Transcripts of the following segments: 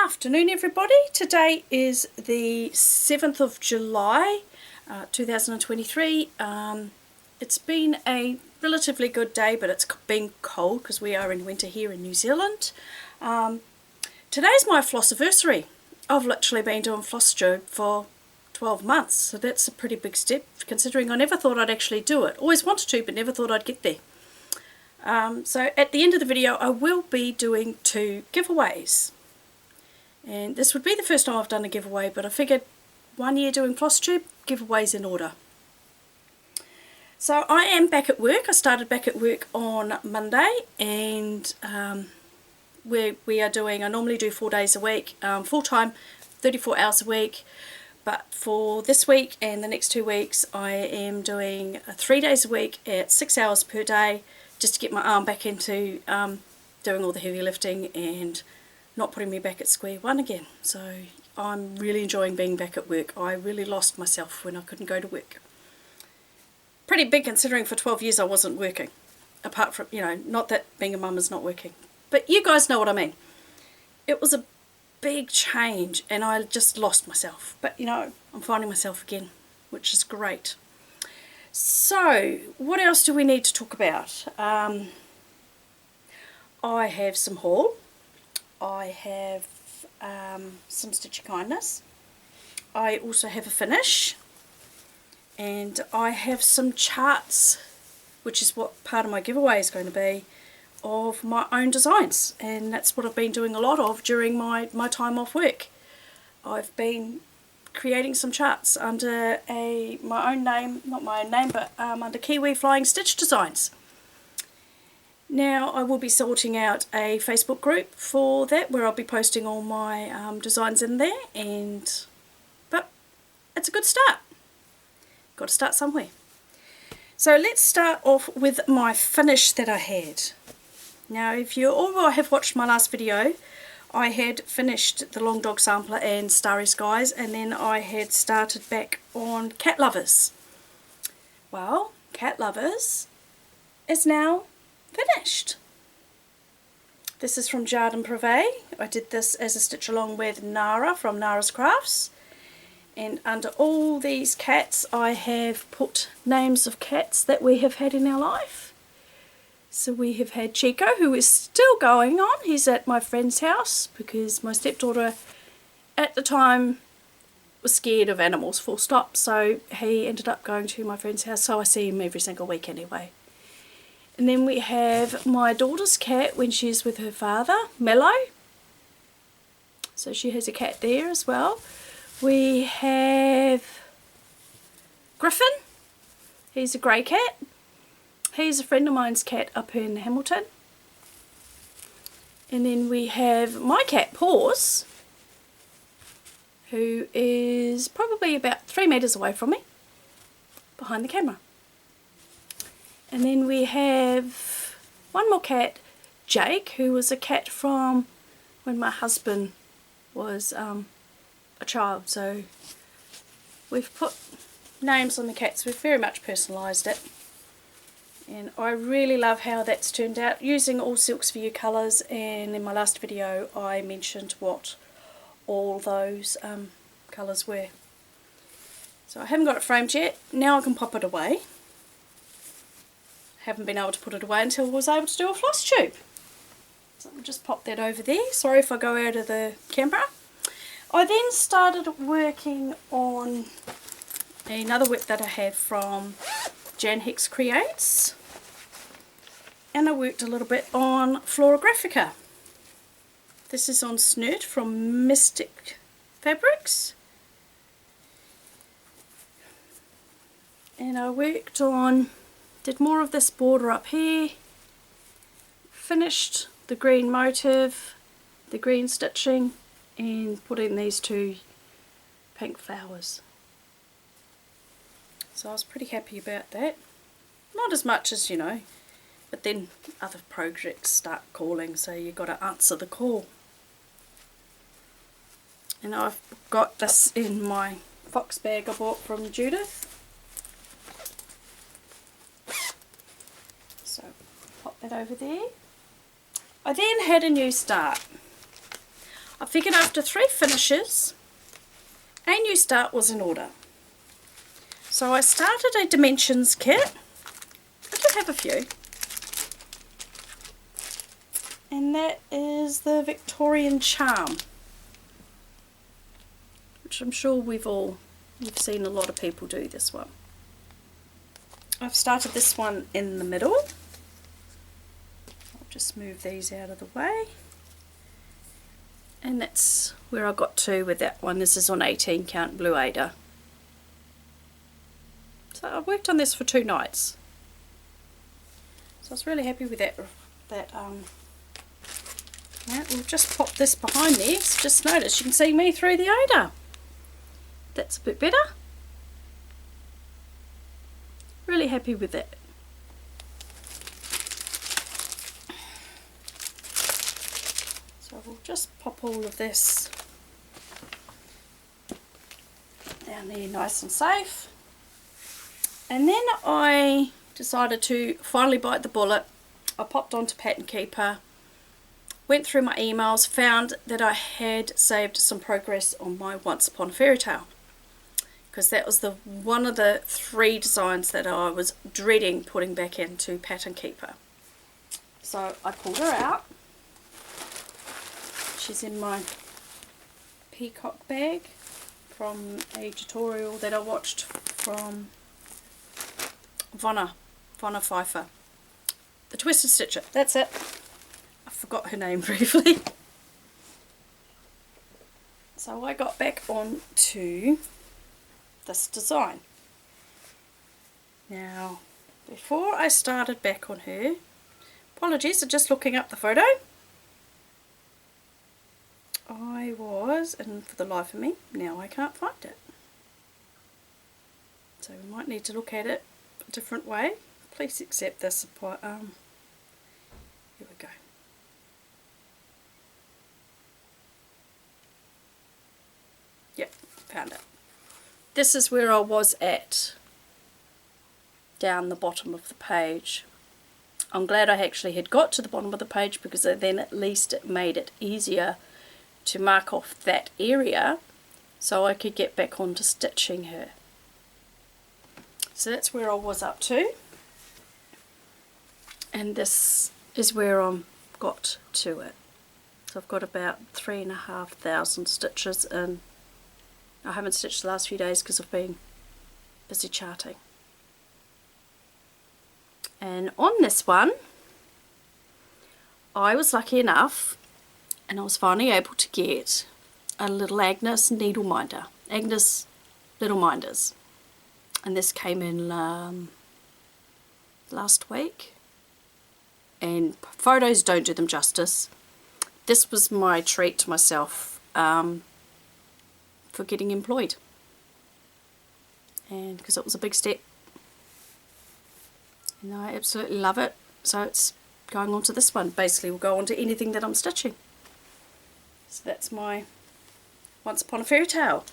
Afternoon everybody. Today is the 7th of July 2023. It's been a relatively good day, but it's been cold because we are in winter here in New Zealand. Today's my Flossiversary. I've literally been doing Flosstube for 12 months, so that's a pretty big step considering I never thought I'd actually do it. Always wanted to, but never thought I'd get there. So at the end of the video I will be doing 2 giveaways. And this would be the first time I've done a giveaway, but I figured 1 year doing Flosstube, giveaways in order. So I am back at work. I started back at work on Monday, and we are doing, I normally do 4 days a week, full-time, 34 hours a week. But for this week and the next 2 weeks, I am doing 3 days a week at 6 hours per day, just to get my arm back into doing all the heavy lifting and not putting me back at square one again. So I'm really enjoying being back at work. I really lost myself when I couldn't go to work. Pretty big considering for 12 years I wasn't working. Apart from, you know, not that being a mum is not working. But you guys know what I mean. It was a big change and I just lost myself. But, you know, I'm finding myself again, which is great. So, what else do we need to talk about? I have some haul. I have some Stitchy Kindness. I also have a finish, and I have some charts, which is what part of my giveaway is going to be, of my own designs, and that's what I've been doing a lot of during my time off work. I've been creating some charts under my own name, not my own name, but under Kiwi Flying Stitch Designs. Now I will be sorting out a Facebook group for that, where I'll be posting all my designs in there, but it's a good start. Got to start somewhere. So let's start off with my finish that I had. Now if you all have watched my last video, I had finished the Long Dog Sampler and Starry Skies, and then I had started back on Cat Lovers. Well, Cat Lovers is now finished. This is from Jardin Prive. I did this as a stitch along with Nara from Nara's Crafts, and under all these cats I have put names of cats that we have had in our life. So we have had Chico, who is still going on. He's at my friend's house because my stepdaughter at the time was scared of animals, full stop, so he ended up going to my friend's house, so I see him every single week anyway. And then we have my daughter's cat when she's with her father, Mellow. So she has a cat there as well. We have Griffin. He's a grey cat. He's a friend of mine's cat up in Hamilton. And then we have my cat, Paws, who is probably about 3 metres away from me, behind the camera. And then we have one more cat, Jake, who was a cat from when my husband was a child. So we've put names on the cats. We've very much personalised it. And I really love how that's turned out, using all Silks for You colours, and in my last video I mentioned what all those colours were. So I haven't got it framed yet. Now I can pop it away. Haven't been able to put it away until I was able to do a floss tube. So I'll just pop that over there. Sorry if I go out of the camera. I then started working on another whip that I have from Hicks Creates, and I worked a little bit on Florigraphica. This is on Snurt from Mystic Fabrics, and I worked on, did more of this border up here, finished the green motive, the green stitching, and put in these 2 pink flowers. So I was pretty happy about that. Not as much as, you know, but then other projects start calling, so you've got to answer the call. And I've got this in my fox bag I bought from Judith. So pop that over there. I then had a new start. I figured after 3 finishes, a new start was in order. So I started a dimensions kit. I do have a few. And that is the Victorian charm, which I'm sure you've seen a lot of people do this one. I've started this one in the middle. I'll just move these out of the way. And that's where I got to with that one. This is on 18 count Blue Ada. So I worked on this for 2 nights. So I was really happy with that. Now we'll just pop this behind there. So just notice you can see me through the Ada. That's a bit better. Really happy with that. So we'll just pop all of this down there nice and safe. And then I decided to finally bite the bullet. I popped onto Pattern Keeper, went through my emails, found that I had saved some progress on my Once Upon a Fairytale, because that was one of the 3 designs that I was dreading putting back into Pattern Keeper. So I pulled her out. She's in my peacock bag from a tutorial that I watched from Vonna Pfeiffer. The Twisted Stitcher, that's it. I forgot her name briefly. So I got back on to this design. Now, before I started back on her, apologies, I'm just looking up the photo. And for the life of me, now I can't find it. So we might need to look at it a different way. Please accept this. Here we go. Yep, found it. This is where I was at, down the bottom of the page. I'm glad I actually had got to the bottom of the page, because then at least it made it easier to mark off that area so I could get back onto stitching her. So that's where I was up to, and this is where I got to it. So I've got about 3,500 stitches in. I haven't stitched the last few days because I've been busy charting. And on this one, I was lucky enough, and I was finally able to get a little Agnes needle minder, Agnes Little Minders, and this came in last week, and photos don't do them justice. This was my treat to myself for getting employed, and because it was a big step, and I absolutely love it. So it's going on to this one. Basically we'll go on to anything that I'm stitching. So that's my Once Upon a Fairytale.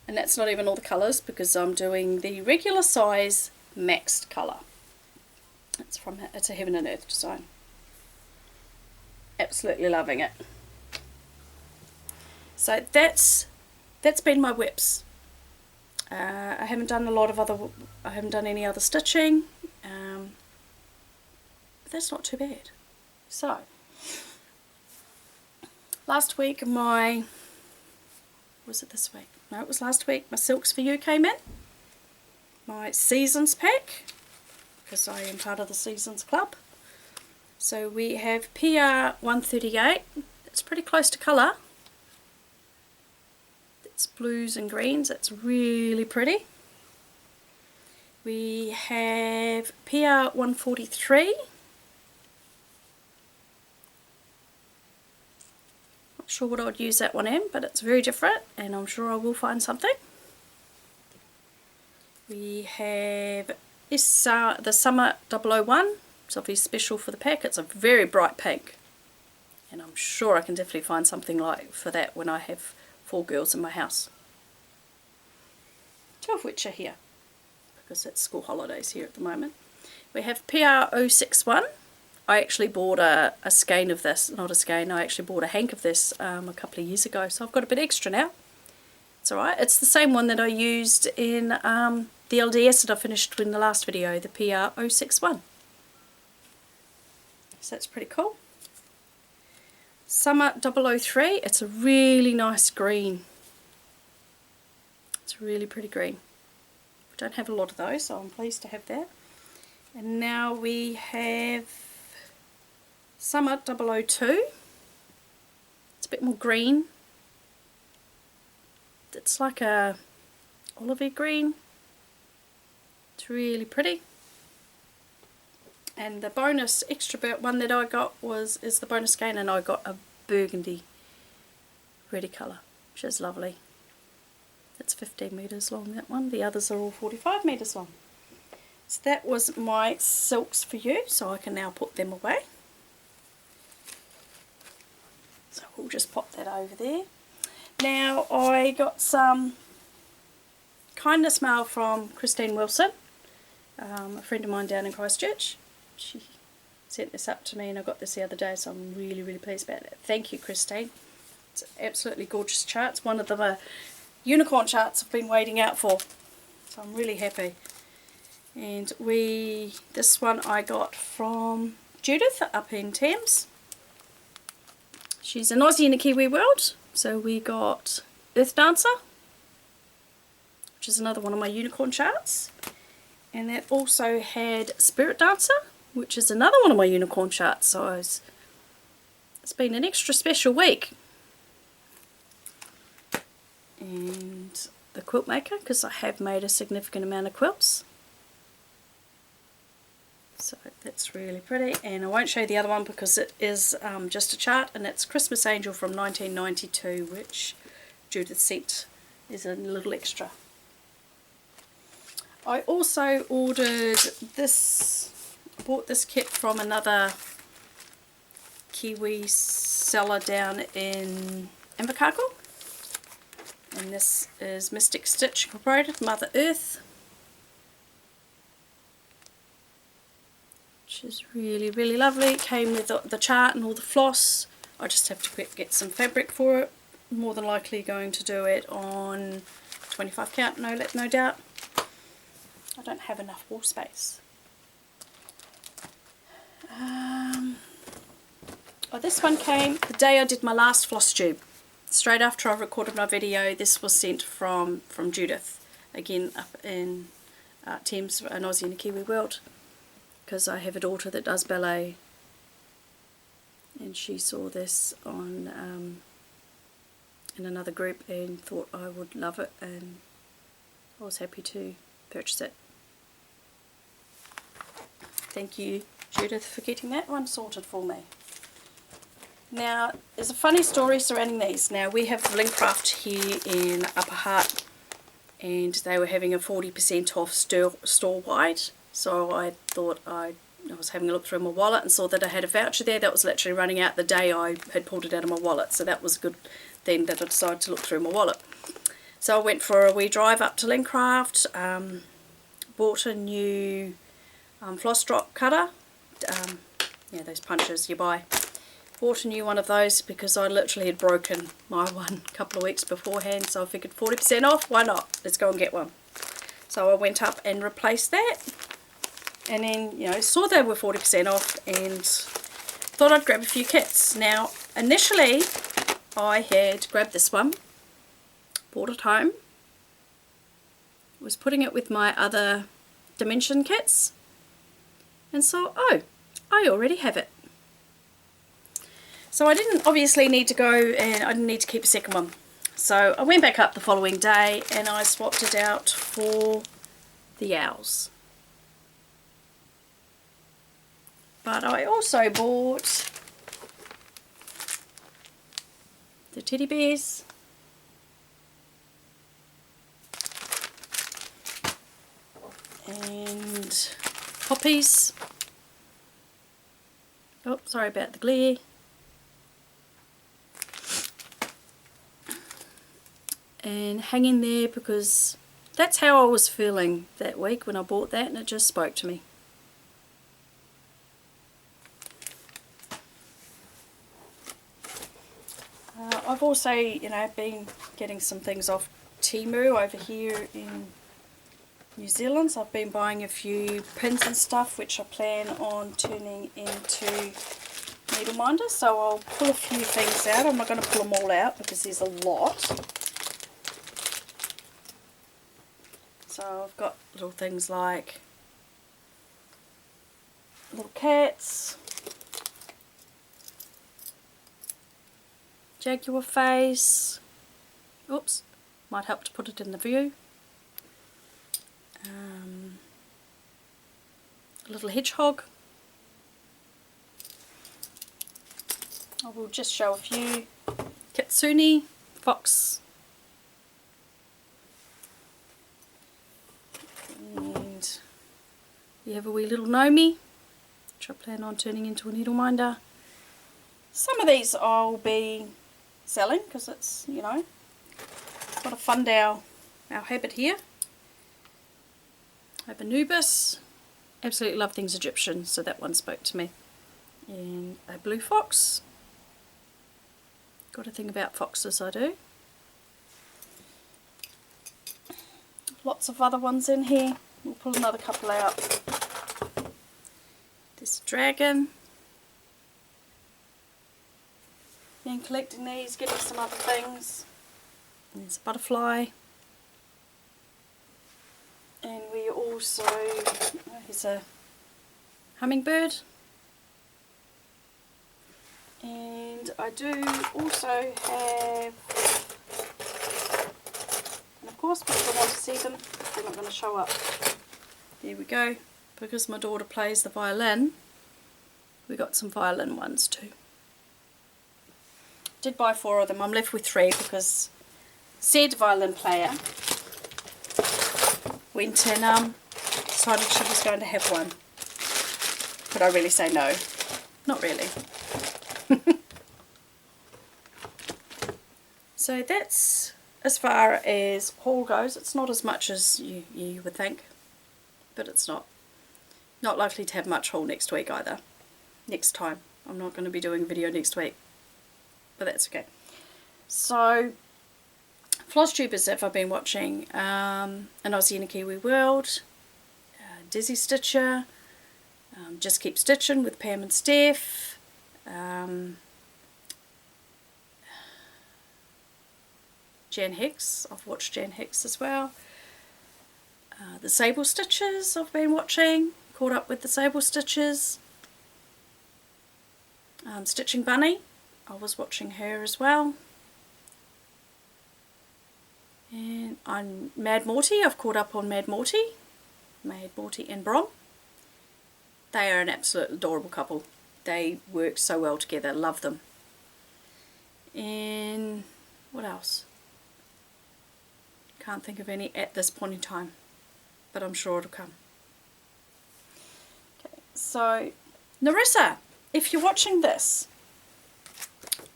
And that's not even all the colours, because I'm doing the regular size maxed colour. It's a Heaven and Earth design. Absolutely loving it. So that's been my whips. I haven't done any other stitching, but that's not too bad. So, last week was it this week? No, it was last week. My Silks for You came in. My Seasons pack, because I am part of the Seasons Club. So we have PR 138. It's pretty close to colour. It's blues and greens. It's really pretty. We have PR 143. Not sure what I would use that one in, but it's very different, and I'm sure I will find something. We have the Summer 001. It's obviously special for the pack. It's a very bright pink, and I'm sure I can definitely find something like for that when I have 4 girls in my house. 2 of which are here, because it's school holidays here at the moment. We have PR 061, I actually bought a skein of this, not a skein, I actually bought a hank of this a couple of years ago, so I've got a bit extra now. It's alright, it's the same one that I used in the LDS that I finished in the last video, the PR061. So that's pretty cool. Summer 003, it's a really nice green. It's a really pretty green. We don't have a lot of those, so I'm pleased to have that. And now we have Summer 002. It's a bit more green. It's like a olivey green. It's really pretty. And the bonus extra one that I got is the bonus skein, and I got a burgundy ready colour, which is lovely. It's 15 metres long, that one. The others are all 45 metres long. So that was my silks for you, so I can now put them away. So we'll just pop that over there. Now I got some kindness mail from Christine Wilson, a friend of mine down in Christchurch. She sent this up to me and I got this the other day, so I'm really, really pleased about it. Thank you, Christine. It's an absolutely gorgeous chart. It's one of the unicorn charts I've been waiting out for, so I'm really happy. And this one I got from Judith up in Thames. She's an Aussie in the Kiwi world, so we got Earth Dancer, which is another one of my unicorn charts, and that also had Spirit Dancer, which is another one of my unicorn charts. So it's been an extra special week. And the quilt maker, because I have made a significant amount of quilts. So that's really pretty, and I won't show you the other one because it is just a chart, and it's Christmas Angel from 1992, which Judith sent as a little extra. I also ordered this, bought this kit from another Kiwi seller down in Invercargill, and this is Mystic Stitch Incorporated, Mother Earth, which is really, really lovely. It came with the chart and all the floss. I just have to get some fabric for it. More than likely going to do it on 25 count, no doubt. I don't have enough wall space. Oh, this one came the day I did my last Flosstube. Straight after I recorded my video, this was sent from Judith, again up in Thames, an Aussie in the Kiwi world, because I have a daughter that does ballet, and she saw this on in another group and thought I would love it, and I was happy to purchase it. Thank you, Judith, for getting that one sorted for me. Now, there's a funny story surrounding these. Now, we have Florigraphica here in Upper Hart, and they were having a 40% off store-wide. So I thought I was having a look through my wallet and saw that I had a voucher there that was literally running out the day I had pulled it out of my wallet. So that was a good thing that I decided to look through my wallet. So I went for a wee drive up to Lincraft, bought a new floss drop cutter. Yeah, those punches you buy. Bought a new one of those because I literally had broken my one a couple of weeks beforehand, so I figured 40% off, why not? Let's go and get one. So I went up and replaced that, and then, you know, saw they were 40% off and thought I'd grab a few kits. Now, initially I had grabbed this one, brought it home, was putting it with my other dimension kits, and saw, oh, I already have it. So I didn't obviously need to go, and I didn't need to keep a second one. So I went back up the following day and I swapped it out for the owls. But I also bought the teddy bears, and poppies. Oh, sorry about the glare. And hang in there, because that's how I was feeling that week when I bought that, and it just spoke to me. also, you know, been getting some things off Temu over here in New Zealand. So I've been buying a few pins and stuff which I plan on turning into needle minders. So I'll pull a few things out. I'm not going to pull them all out because there's a lot. So I've got little things like little cats, jaguar face, oops, might help to put it in the view, a little hedgehog. I will just show a few. Kitsune, fox, and you have a wee little Nomi, which I plan on turning into a needle minder. Some of these I'll be selling because it's, you know, got to fund our habit here. I have Anubis, absolutely love things Egyptian, so that one spoke to me. And a blue fox. Got a thing about foxes, I do. Lots of other ones in here. We'll pull another couple out. There's a dragon. Been collecting these, getting some other things. And there's a butterfly. And we also, here's a hummingbird. And I do also have, and of course because I want to see them, they're not going to show up. There we go. Because my daughter plays the violin, we got some violin ones too. Did buy 4 of them. I'm left with 3 because said violin player went and decided she was going to have one. Could I really say no? Not really. So that's as far as haul goes. It's not as much as you would think, but it's not likely to have much haul next week either. Next time. I'm not going to be doing a video next week, but that's okay. So FlossTubers, if I've been watching, an Aussie and a Kiwi World, Dizzy Stitcher, Just Keep Stitching with Pam and Steph, Jan Hicks, I've watched Jan Hicks as well, the Sable Stitches I've been watching, caught up with the Sable Stitches, Stitching Bunny, I was watching her as well. And on Mad Morty, I've caught up on Mad Morty and Brom. They are an absolute adorable couple. They work so well together, love them. And what else? Can't think of any at this point in time, but I'm sure it'll come. Okay, so Narissa, if you're watching this,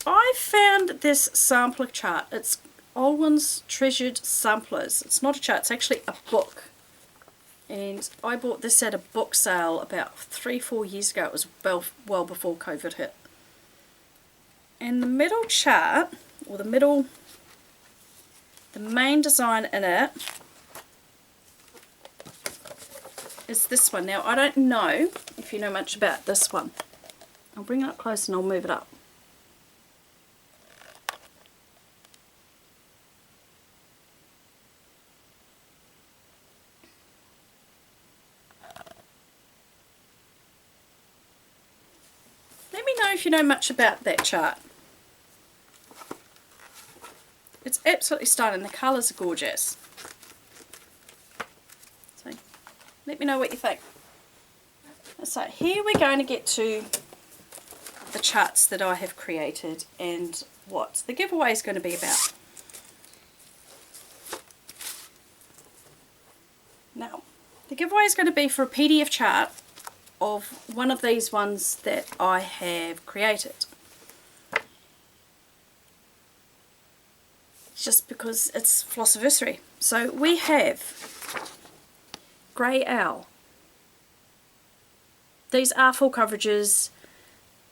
I found this sampler chart. It's Olwen's Treasured Samplers. It's not a chart, it's actually a book. And I bought this at a book sale about 3-4 years ago. It was well before COVID hit. And the middle chart, or the main design in it is this one. Now I don't know if you know much about this one. I'll bring it up close and I'll move it up. Let me know if you know much about that chart. It's absolutely stunning. The colours are gorgeous. So let me know what you think. So here we're going to get to the charts that I have created and what the giveaway is going to be about. Now, the giveaway is going to be for a PDF chart of one of these ones that I have created. Just because it's Flossiversary. So we have Grey Owl. These are full coverages.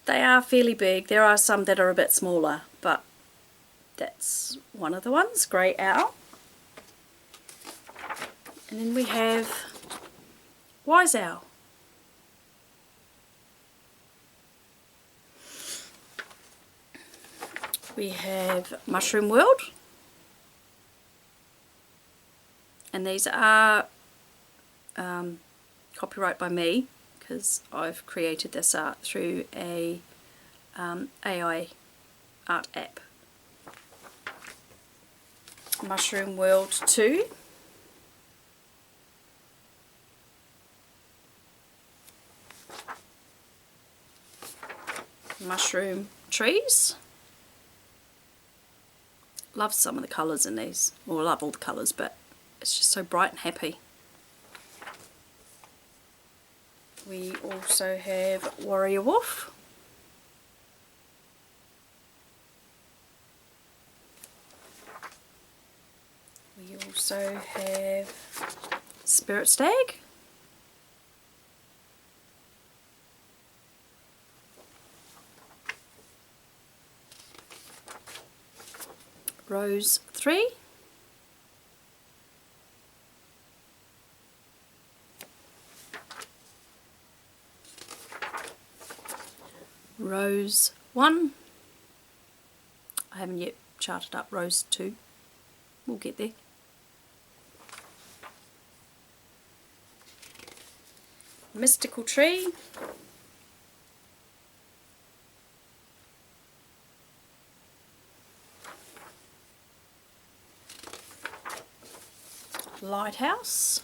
They are fairly big. There are some that are a bit smaller, but that's one of the ones, Grey Owl. And then we have Wise Owl. We have Mushroom World. And these are copyright by me, because I've created this art through a AI art app. Mushroom World 2. Mushroom Trees. Love some of the colours in these. Well, I love all the colours, but it's just so bright and happy. We also have Warrior Wolf. We also have Spirit Stag. Rose 3. Rose 1. I haven't yet charted up Rose 2. We'll get there. Mystical Tree. Lighthouse.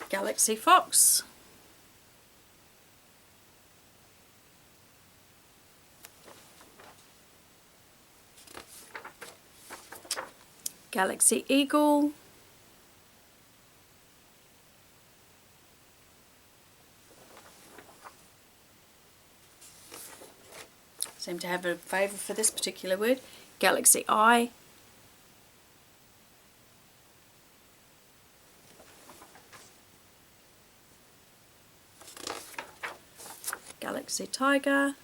Galaxy Fox. Galaxy Eagle. Seem to have a favour for this particular word. Galaxy Eye. Galaxy Tiger.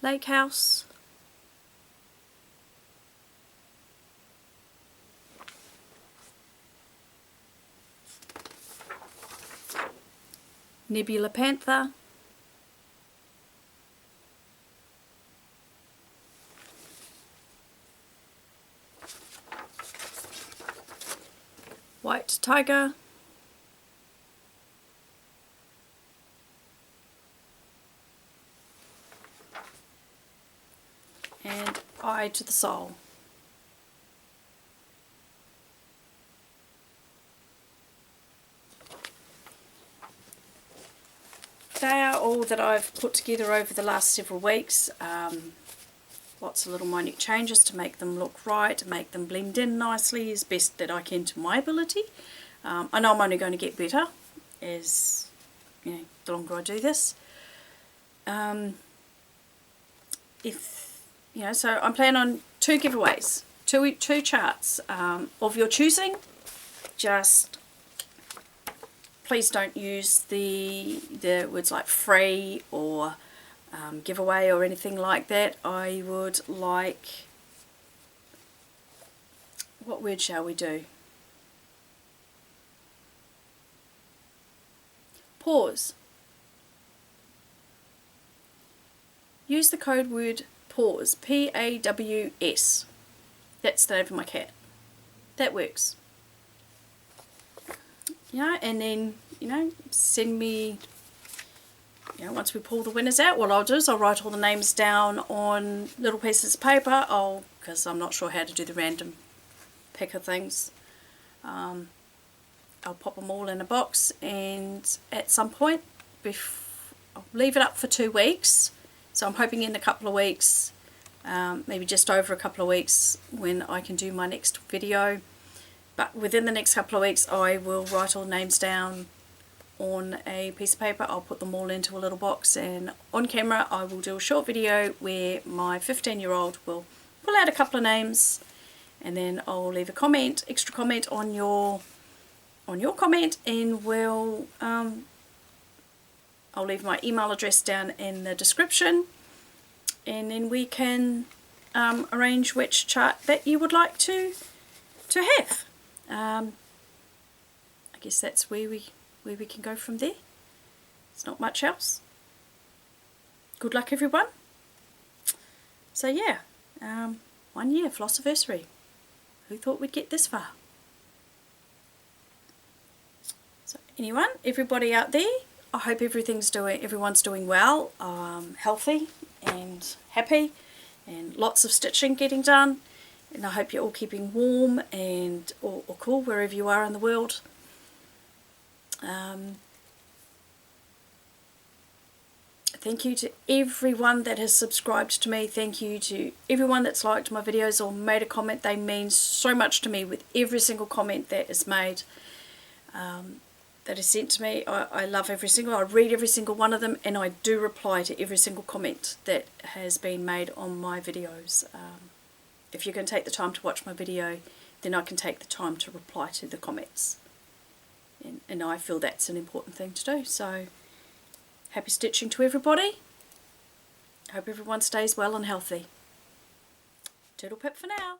Lake House. Nebula Panther. White Tiger. And Eye to the Soul. They are all that I've put together over the last several weeks. Lots of little minute changes to make them look right, to make them blend in nicely as best that I can to my ability. I know I'm only going to get better as the longer I do this. So I'm planning on 2 giveaways, two charts of your choosing. Just please don't use the words like free or giveaway or anything like that. I would like, what word shall we do? Pause. Use the code word PAWS, P-A-W-S. That's the name of my cat. That works. And then, send me, once we pull the winners out, what I'll do is I'll write all the names down on little pieces of paper, because I'm not sure how to do the random pick of things. I'll pop them all in a box, and at some point, I'll leave it up for 2 weeks. So I'm hoping in a couple of weeks, maybe just over a couple of weeks, when I can do my next video. But within the next couple of weeks, I will write all the names down on a piece of paper. I'll put them all into a little box, and on camera I will do a short video where my 15-year-old will pull out a couple of names, and then I'll leave a comment, extra comment on your comment, and I'll leave my email address down in the description, and then we can arrange which chart that you would like to have. I guess that's where we can go from there. It's not much else. Good luck, everyone. So yeah, 1 year Flossiversary. Who thought we'd get this far? So anyone, everybody out there, I hope everyone's doing well, healthy and happy, and lots of stitching getting done. And I hope you're all keeping warm and or cool wherever you are in the world. Thank you to everyone that has subscribed to me. Thank you to everyone that's liked my videos or made a comment. They mean so much to me with every single comment that is made, that is sent to me. I love every single, I read every single one of them, and I do reply to every single comment that has been made on my videos. If you're going to take the time to watch my video, then I can take the time to reply to the comments. And I feel that's an important thing to do. So, happy stitching to everybody. Hope everyone stays well and healthy. Toodle pip for now.